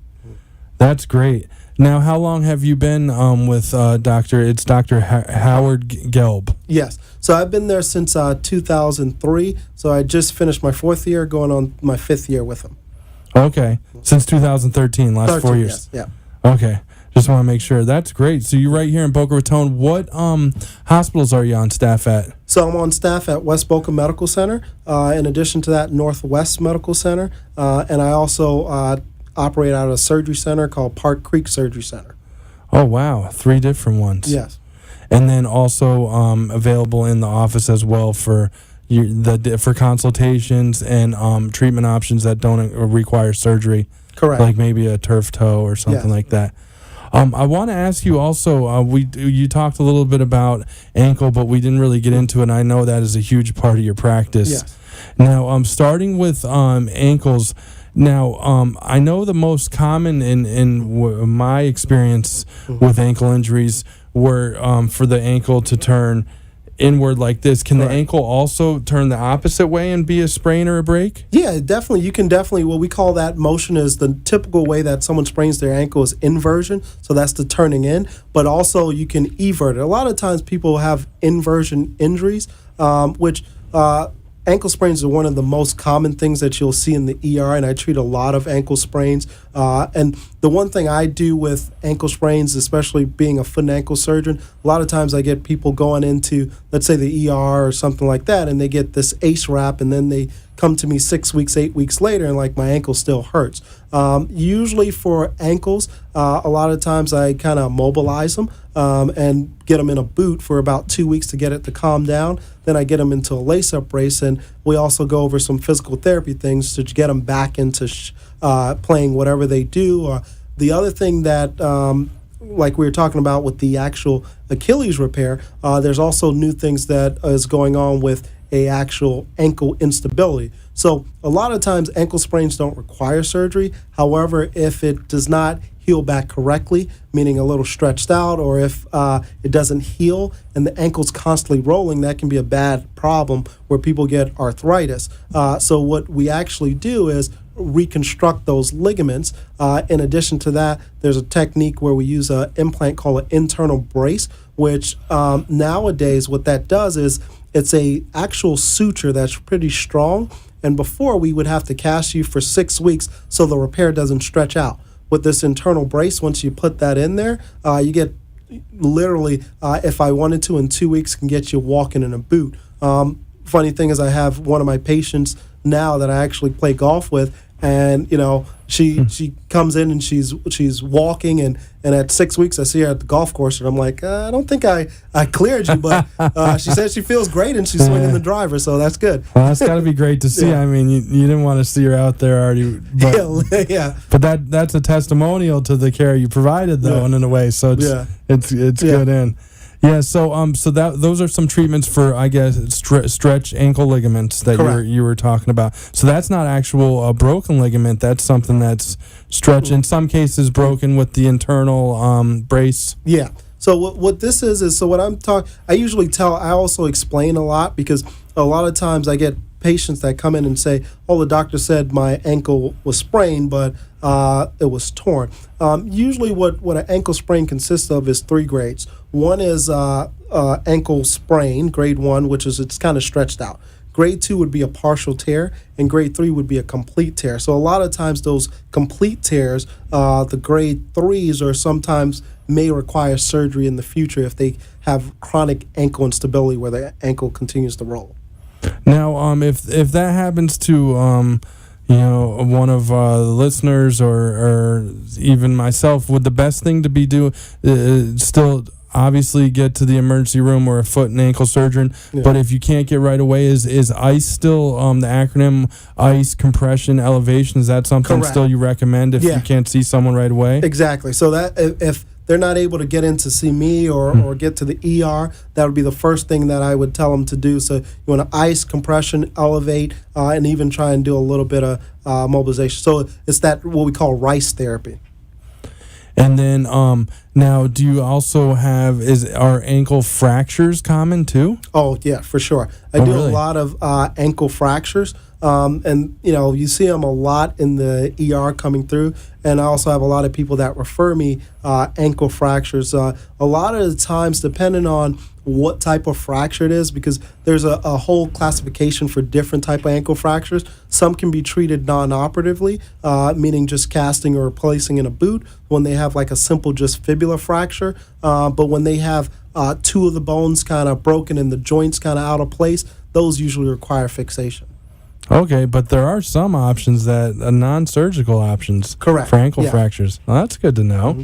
That's great. Now, how long have you been with Dr. Howard Gelb? Yes. So I've been there since 2003. So I just finished my 4th year, going on my 5th year with him. Okay. Since 2013, last 4 years. Yes. Yeah. Okay. Just want to make sure. That's great. So you're right here in Boca Raton. What hospitals are you on staff at? So I'm on staff at West Boca Medical Center. In addition to that, Northwest Medical Center. And I also operate out of a surgery center called Park Creek Surgery Center. Oh, wow. 3 different ones. Yes. And then also available in the office as well for for consultations and treatment options that don't require surgery. Correct. Like maybe a turf toe or something like that. I want to ask you also, you talked a little bit about ankle, but we didn't really get into it, and I know that is a huge part of your practice. Yes. Now, starting with ankles. Now, I know the most common in my experience with ankle injuries were for the ankle to turn inward like this. Can the ankle also turn the opposite way and be a sprain or a break? Yeah, definitely. You can definitely, what we call that motion is the typical way that someone sprains their ankle is inversion. So that's the turning in. But also you can evert it. A lot of times people have inversion injuries, which ankle sprains are one of the most common things that you'll see in the ER, and I treat a lot of ankle sprains. And the one thing I do with ankle sprains, especially being a foot and ankle surgeon, a lot of times I get people going into, let's say, the ER or something like that, and they get this ACE wrap, and then they come to me 6 weeks, 8 weeks later, and like my ankle still hurts. Usually for ankles, a lot of times I kind of mobilize them and get them in a boot for about 2 weeks to get it to calm down. Then I get them into a lace-up brace, and we also go over some physical therapy things to get them back into playing whatever they do. The other thing that, like we were talking about with the actual Achilles repair, there's also new things that is going on with a actual ankle instability. So a lot of times ankle sprains don't require surgery. However, if it does not heal back correctly, meaning a little stretched out, or if it doesn't heal and the ankle's constantly rolling, that can be a bad problem where people get arthritis. So what we actually do is reconstruct those ligaments. In addition to that, there's a technique where we use an implant called an internal brace, which nowadays what that does is it's a actual suture that's pretty strong. And before, we would have to cast you for 6 weeks so the repair doesn't stretch out. With this internal brace, once you put that in there, you get literally, if I wanted to, in 2 weeks, can get you walking in a boot. Funny thing is, I have one of my patients now that I actually play golf with, and she comes in and she's walking, and at 6 weeks I see her at the golf course, and I'm like, I don't think I cleared you, but she says she feels great and she's swinging the driver, so that's good. Well, that's got to be great to see. Yeah. I mean, you didn't want to see her out there already, but yeah. But that's a testimonial to the care you provided, though, and in a way, so it's good in. Yeah, so those are some treatments for, I guess, stretch ankle ligaments that you were talking about. So that's not actual broken ligament. That's something that's stretched, in some cases broken with the internal brace. Yeah. So what this is so what I'm talking, I also explain a lot, because a lot of times I get patients that come in and say, oh, the doctor said my ankle was sprained, but it was torn. Usually what an ankle sprain consists of is 3 grades. One is ankle sprain, grade 1, which is it's kind of stretched out. Grade 2 would be a partial tear, and grade 3 would be a complete tear. So a lot of times those complete tears, the grade 3s, or sometimes may require surgery in the future if they have chronic ankle instability where the ankle continues to roll. Now, if that happens to one of the listeners or even myself, would the best thing to be do still obviously get to the emergency room or a foot and ankle surgeon? Yeah. But if you can't get right away, is ICE still the acronym ICE, compression, elevation? Is that something still you recommend if you can't see someone right away? Exactly. So that if they're not able to get in to see me or get to the ER, that would be the first thing that I would tell them to do. So you want to ice, compression, elevate, and even try and do a little bit of mobilization. So it's that what we call RICE therapy. And then now, do you also are ankle fractures common too? Oh yeah, for sure. I do a lot of ankle fractures. And you see them a lot in the ER coming through, and I also have a lot of people that refer me ankle fractures. A lot of the times, depending on what type of fracture it is, because there's a whole classification for different type of ankle fractures. Some can be treated non-operatively, meaning just casting or replacing in a boot when they have like a simple just fibula fracture. But when they have 2 of the bones kind of broken and the joints kind of out of place, those usually require fixation. Okay, but there are some options that non-surgical options for ankle fractures. Well, that's good to know. Mm-hmm.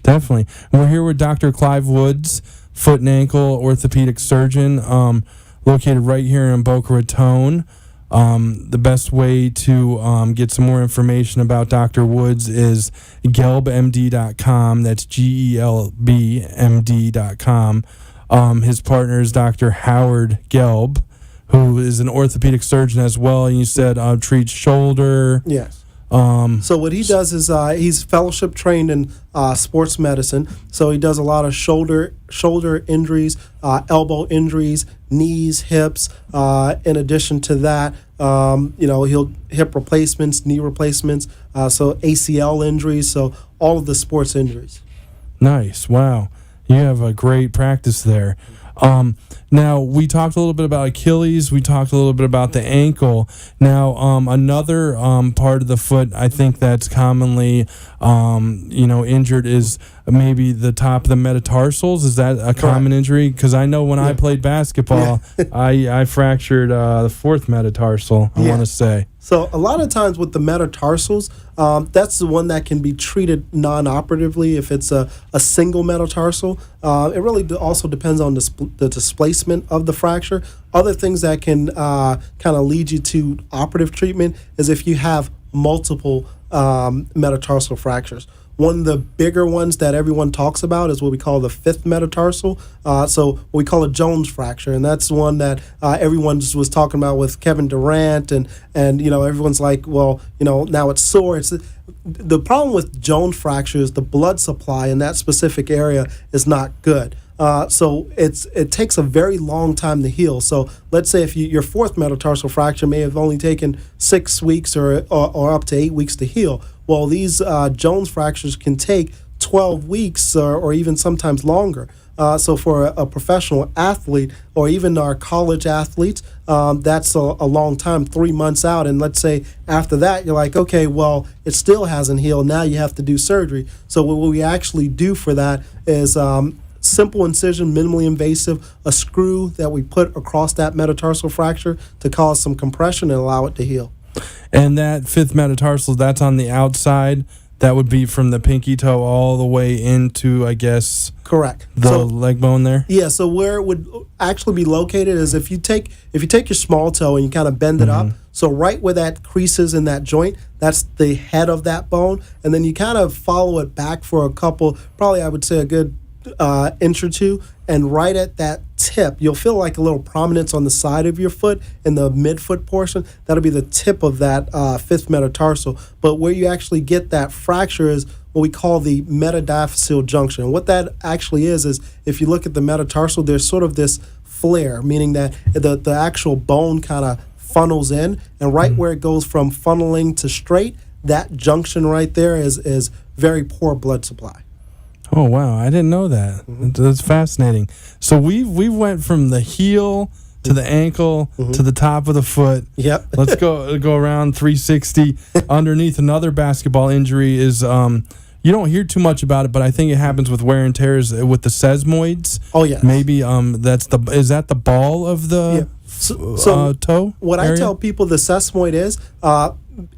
Definitely. We're here with Dr. Clive Woods, foot and ankle orthopedic surgeon, located right here in Boca Raton. The best way to get some more information about Dr. Woods is gelbmd.com. That's GELBMD.com. His partner is Dr. Howard Gelb, who is an orthopedic surgeon as well. And you said treats shoulder. Yes. So what he does is he's fellowship trained in sports medicine. So he does a lot of shoulder injuries, elbow injuries, knees, hips. In addition to that, he'll hip replacements, knee replacements, so ACL injuries, so all of the sports injuries. Nice. Wow. You have a great practice there. Now, we talked a little bit about Achilles. We talked a little bit about the ankle. Now, another part of the foot I think that's commonly, injured is maybe the top of the metatarsals. Is that a common injury? Because I know when I played basketball, I fractured the fourth metatarsal, I want to say. So a lot of times with the metatarsals, that's the one that can be treated non-operatively if it's a single metatarsal. It really also depends on the displacement of the fracture. Other things that can kind of lead you to operative treatment is if you have multiple metatarsal fractures. One of the bigger ones that everyone talks about is what we call the fifth metatarsal. So we call it Jones fracture, and that's one that everyone just was talking about with Kevin Durant, and everyone's like, well, now it's sore. The problem with Jones fracture is the blood supply in that specific area is not good. So it takes a very long time to heal. So let's say if your fourth metatarsal fracture may have only taken 6 weeks or up to 8 weeks to heal. Well, these Jones fractures can take 12 weeks or even sometimes longer. So for a professional athlete or even our college athletes, that's a long time, 3 months out. And let's say after that, you're like, okay, well, it still hasn't healed. Now you have to do surgery. So what we actually do for that is simple incision, minimally invasive, a screw that we put across that metatarsal fracture to cause some compression and allow it to heal. And that fifth metatarsal, that's on the outside. That would be from the pinky toe all the way into, I guess, correct, the leg bone there? Yeah, so where it would actually be located is if you take your small toe and you kind of bend it up, so right where that creases in that joint, that's the head of that bone, and then you kind of follow it back for a couple, probably I would say a good inch or two, and right at that tip, you'll feel like a little prominence on the side of your foot in the midfoot portion. That'll be the tip of that fifth metatarsal. But where you actually get that fracture is what we call the Metatarsal Junction. And what that actually is if you look at the metatarsal, there's sort of this flare, meaning that the actual bone kind of funnels in, and right where it goes from funneling to straight, that junction right there is very poor blood supply. Oh, wow. I didn't know that. That's fascinating. So we went from the heel to the ankle to the top of the foot. Yep. Let's go around 360. Underneath, another basketball injury is you don't hear too much about it, but I think it happens with wear and tears with the sesamoids. Oh, yeah. Maybe is that the ball of the toe? What area? I tell people the sesamoid is,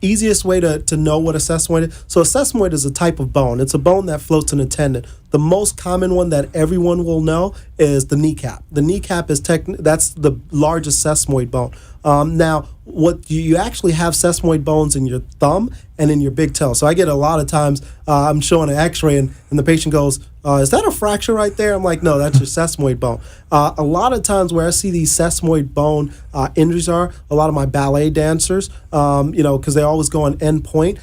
easiest way to know what a sesamoid is. So a sesamoid is a type of bone. It's a bone that floats in a tendon. The most common one that everyone will know is the kneecap. The kneecap is that's the largest sesamoid bone. Now, what you actually have sesamoid bones in your thumb and in your big toe. So I get a lot of times I'm showing an X-ray and the patient goes, "Is that a fracture right there?" I'm like, "No, that's your sesamoid bone." A lot of times where I see these sesamoid bone injuries are a lot of my ballet dancers, because they always go on end point.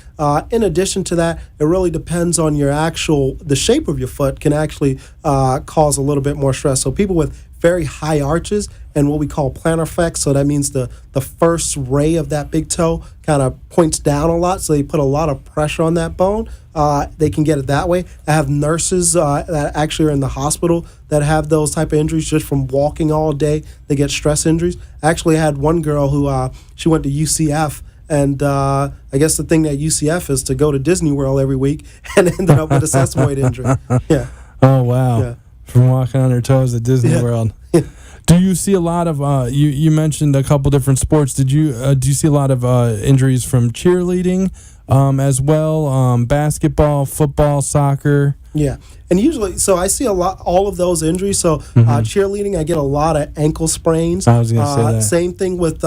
In addition to that, it really depends on the shape of your foot can actually cause a little bit more stress. So people with very high arches and what we call plantar flex, so that means the first ray of that big toe kind of points down a lot, so they put a lot of pressure on that bone. They can get it that way. I have nurses that actually are in the hospital that have those type of injuries just from walking all day. They get stress injuries. I actually had one girl who she went to UCF, and I guess the thing at UCF is to go to Disney World every week, and ended up with a sesamoid injury. Yeah. Oh, wow. Yeah. From walking on her toes at Disney World. Do you see a lot of you mentioned a couple different sports? Do you see a lot of injuries from cheerleading as well? Basketball, football, soccer. Yeah, and usually, so I see all of those injuries. So cheerleading, I get a lot of ankle sprains. I was going to say that. Same thing with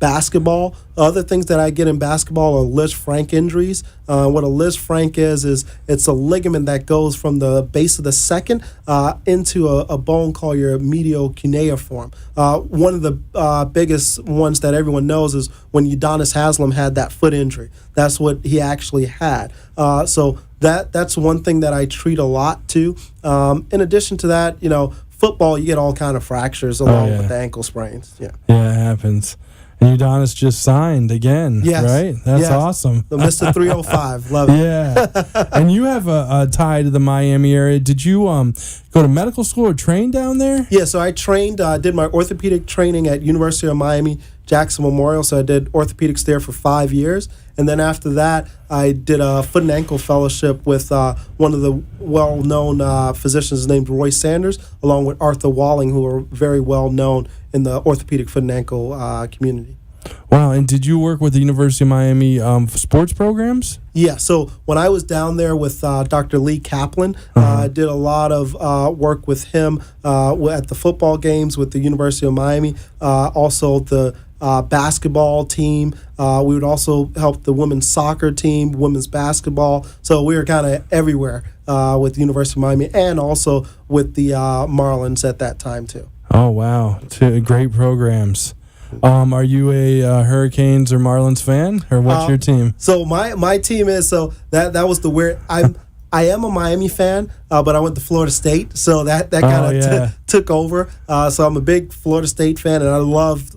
basketball. Other things that I get in basketball are Lisfranc injuries. What a Lisfranc is it's a ligament that goes from the base of the second into a bone called your medial cuneiform. One of the biggest ones that everyone knows is when Udonis Haslem had that foot injury. That's what he actually had. So that's one thing that I treat a lot too. In addition to that, football, you get all kind of fractures along with the ankle sprains. Yeah, it happens. And Udonis just signed again, right? That's awesome. The Mr. 305, love it. Yeah. And you have a tie to the Miami area. Did you go to medical school or train down there? Yeah, so I trained, did my orthopedic training at University of Miami Jackson Memorial. So I did orthopedics there for 5 years. And then after that, I did a foot and ankle fellowship with one of the well-known physicians named Roy Sanders, along with Arthur Walling, who are very well-known in the orthopedic foot and ankle community. Wow, and did you work with the University of Miami sports programs? Yeah, so when I was down there with Dr. Lee Kaplan, I did a lot of work with him at the football games with the University of Miami, also the basketball team. We would also help the women's soccer team, women's basketball. So we were kind of everywhere with the University of Miami and also with the Marlins at that time too. Oh, wow. Two great programs. Are you a Hurricanes or Marlins fan, or what's your team? So my team is, that was the weird. I am a Miami fan, but I went to Florida State, so that kind of took over. So I'm a big Florida State fan, and I love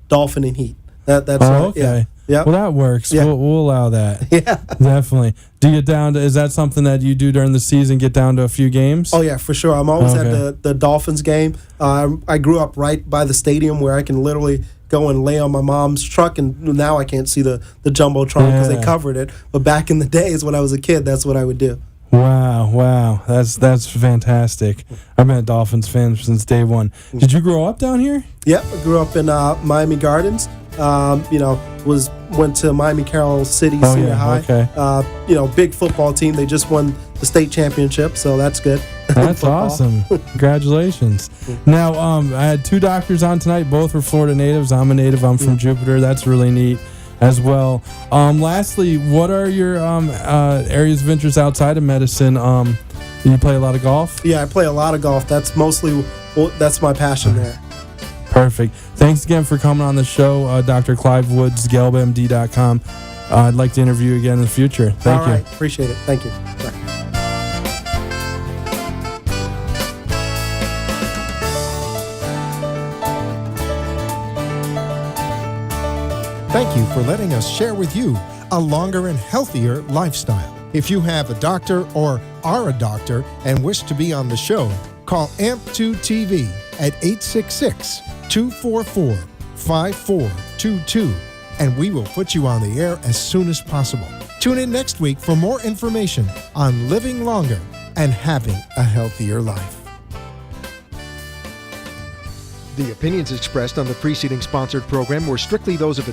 Dolphin and Heat. That's okay. Yeah. Well, that works. Yeah. We'll allow that. Yeah, definitely. Do you get down to? Is that something that you do during the season? Get down to a few games? Oh yeah, for sure. I'm always at the Dolphins game. I grew up right by the stadium where I can literally go and lay on my mom's truck, and now I can't see the jumbotron because they covered it. But back in the days when I was a kid, that's what I would do. Wow, that's fantastic. I've been a Dolphins fan since day one. Did you grow up down here? Yeah, I grew up in Miami Gardens. Went to Miami Carroll City Senior High. Okay. Big football team. They just won the state championship, so that's good. That's awesome. Congratulations. Now, I had two doctors on tonight. Both were Florida natives. I'm a native. I'm from Jupiter. That's really neat as well. Lastly, what are your areas of interest outside of medicine? Do you play a lot of golf? Yeah, I play a lot of golf. That's my passion there. Perfect. Thanks again for coming on the show, Dr. Clive Woods, gelbmd.com. I'd like to interview you again in the future. Thank you. All right. Appreciate it. Thank you. Bye. Thank you for letting us share with you a longer and healthier lifestyle. If you have a doctor or are a doctor and wish to be on the show, call AMP2 TV at 866-244-5422, and we will put you on the air as soon as possible. Tune in next week for more information on living longer and having a healthier life. The opinions expressed on the preceding sponsored program were strictly those of